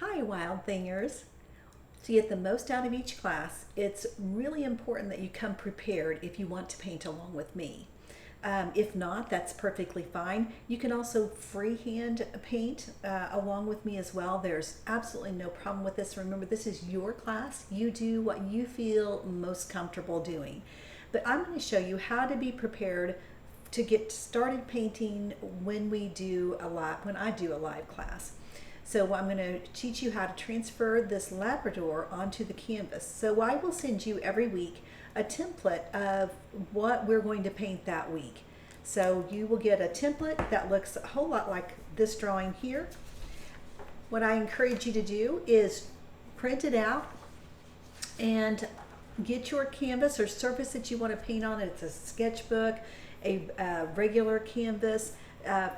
Hi, Wild Thingers. To get the most out of each class, it's really important that you come prepared if you want to paint along with me. If not, that's perfectly fine. You can also freehand paint along with me as well. There's absolutely no problem with this. Remember, this is your class. You do what you feel most comfortable doing. But I'm going to show you how to be prepared to get started painting when I do a live class. So I'm going to teach you how to transfer this Labrador onto the canvas. So I will send you every week a template of what we're going to paint that week. So you will get a template that looks a whole lot like this drawing here. What I encourage you to do is print it out and get your canvas or surface that you want to paint on. It's a sketchbook, a regular canvas.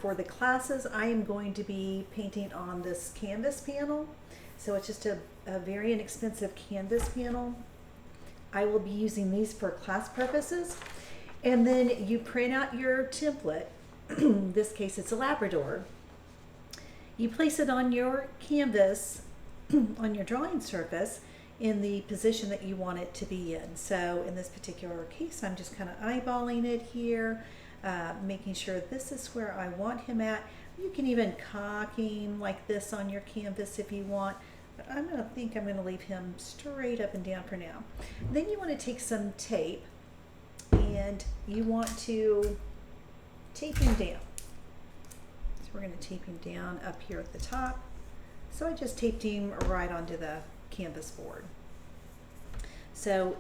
For the classes, I am going to be painting on this canvas panel. So it's just a very inexpensive canvas panel. I will be using these for class purposes. And then you print out your template. In this case, it's a Labrador. You place it on your canvas, on your drawing surface, in the position that you want it to be in. So in this particular case, I'm just kind of eyeballing it here. Making sure this is where I want him at. You can even cock him like this on your canvas if you want, but I'm going to leave him straight up and down for now. Then you want to take some tape and you want to tape him down. So we're going to tape him down up here at the top. So I just taped him right onto the canvas board. So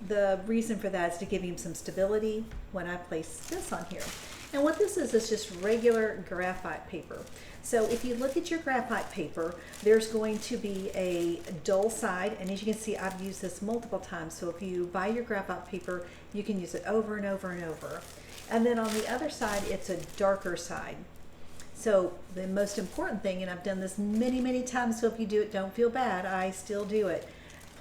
the reason for that is to give him some stability when I place this on here. And what this is just regular graphite paper. So if you look at your graphite paper, there's going to be a dull side, and as you can see, I've used this multiple times. So if you buy your graphite paper, you can use it over and over and over. And then on the other side, it's a darker side. So the most important thing, and I've done this many, many times, so if you do it, don't feel bad, I still do it.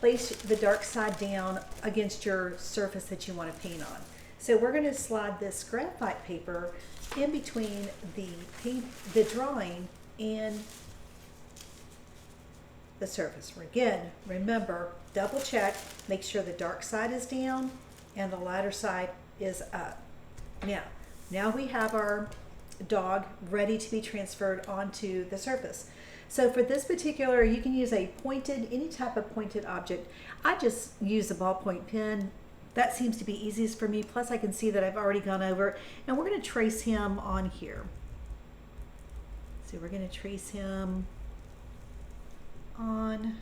Place the dark side down against your surface that you want to paint on. So we're going to slide this graphite paper in between the drawing and the surface. Again, remember, double check, make sure the dark side is down and the lighter side is up. Now we have our dog ready to be transferred onto the surface. So for this particular, you can use any type of pointed object. I just use a ballpoint pen. That seems to be easiest for me. Plus I can see that I've already gone over, and we're going to trace him on here. So we're going to trace him on.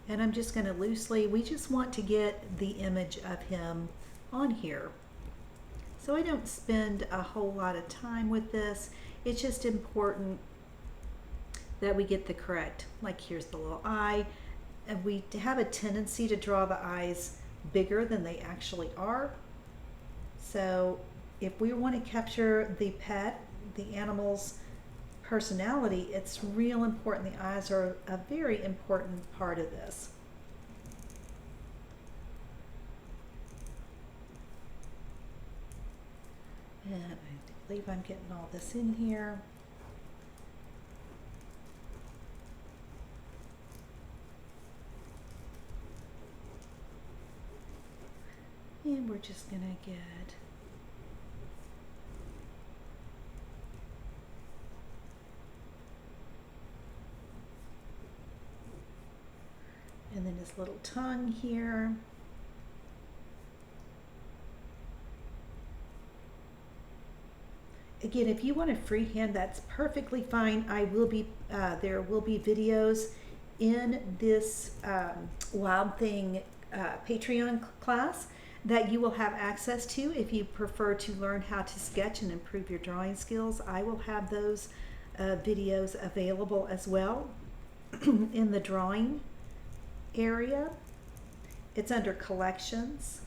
And I'm just going to we just want to get the image of him on here. So I don't spend a whole lot of time with this. It's just important that we get the correct, like here's the little eye, and we have a tendency to draw the eyes bigger than they actually are. So if we want to capture the animal's personality, it's real important. The eyes are a very important part of this. And I believe I'm getting all this in here. And we're just going to get and then his little tongue here. Again, if you want to freehand, that's perfectly fine. There will be videos in this Wild Thing Patreon class that you will have access to if you prefer to learn how to sketch and improve your drawing skills. I will have those videos available as well in the drawing area. It's under collections,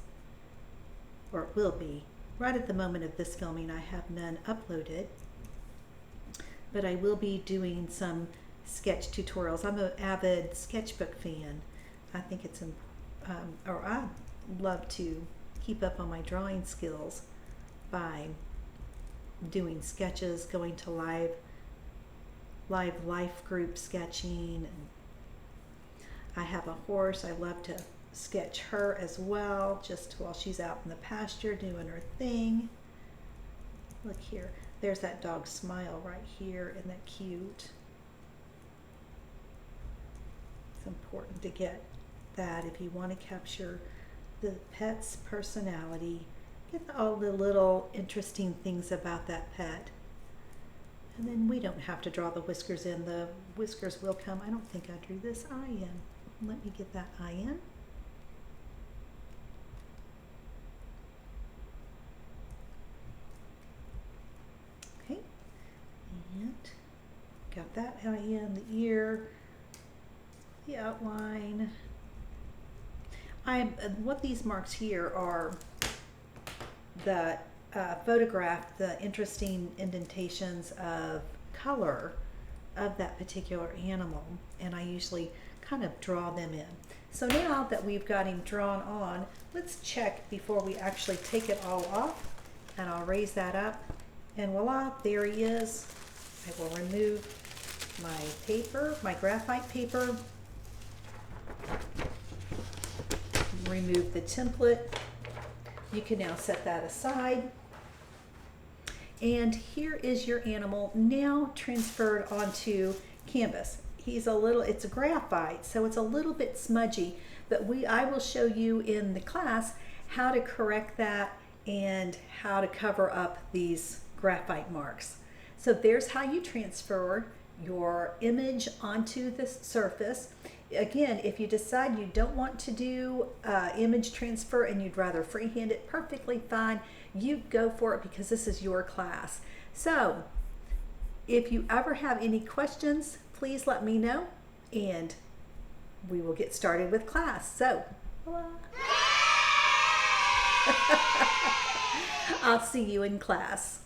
or it will be. Right at the moment of this filming, I have none uploaded, but I will be doing some sketch tutorials. I'm an avid sketchbook fan. I think it's, I love to keep up on my drawing skills by doing sketches, going to live life group sketching. And I have a horse. I love to sketch her as well, just while she's out in the pasture doing her thing. Look here. There's that dog Smile right here. Isn't that cute? It's important to get that if you want to capture the pet's personality. Get all the little interesting things about that pet. And then we don't have to draw the whiskers in. The whiskers will come. I don't think I drew this eye in. Let me get that eye in. Okay. And got that eye in, the ear, the outline. What these marks here are the photograph, the interesting indentations of color of that particular animal, and I usually kind of draw them in. So now that we've got him drawn on, let's check before we actually take it all off, and I'll raise that up, and voila, there he is. I will remove my paper, my graphite paper, remove the template. You can now set that aside. And here is your animal now transferred onto canvas. It's a graphite, so it's a little bit smudgy, but I will show you in the class how to correct that and how to cover up these graphite marks. So there's how you transfer your image onto the surface. Again, if you decide you don't want to do image transfer and you'd rather freehand it, perfectly fine. You go for it because this is your class. So if you ever have any questions, please let me know and we will get started with class. So, I'll see you in class.